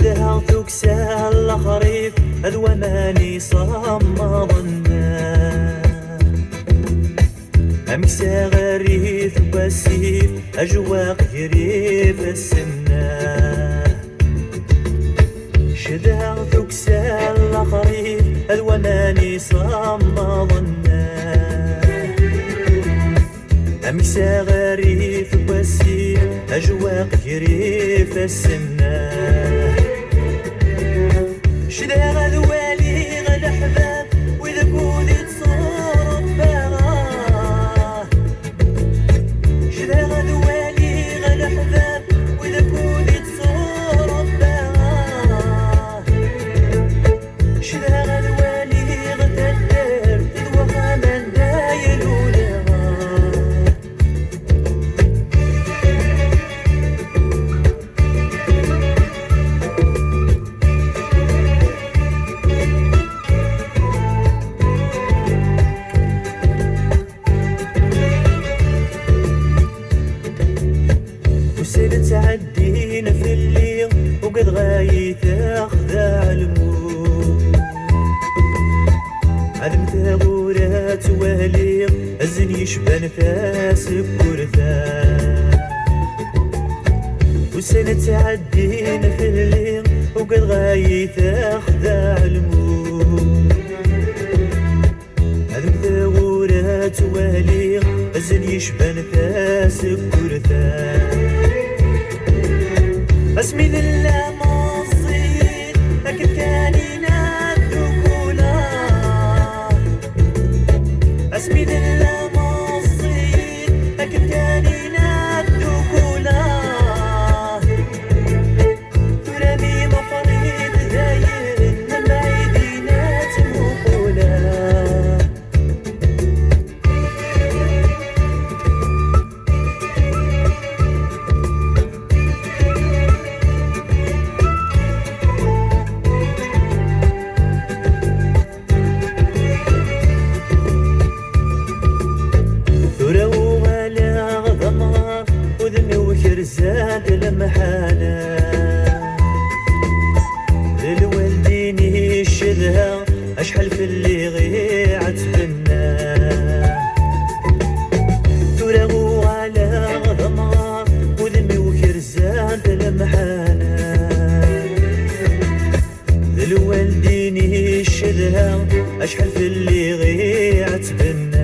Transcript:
شدها تكسى الخريف أذوى ماني صمضنا أمسى غريث وسيف أجواق يريف السنة شدها تكسى الخريف أذوى ماني صمضنا أمسى غريث وسيف أجواق يريف السنة شدها غذوالي غد أحباب وإذا كوني تصور بباغا شدها غذوالي غد أحباب وإذا كوني تصور بباغا شدها غذوالي غد الدار إذ وخا من دايل ولغا وسير تعدينا في الليل وقد غايت اخذا الموت عدم ثغورات وهلي الزن يشبه نفاس بكرثان وسير تعدينا في الليل وقد غايت اخذا الموت عدم ثغورات وهلي الزن يشبه نفاس بكرثان اسمي لله مصير لكن كاني نادوكولا اسمي لله مصير لكن كاني نادوكولا ترامي مفريد داير من بعيدينات مقولا زاد المحانة للوالديني الشدها أشحل في اللي غيعت بنا تراغو على غضمها وذمي وكرزاد المحانة للوالديني الشدها أشحل في اللي غيعت بنا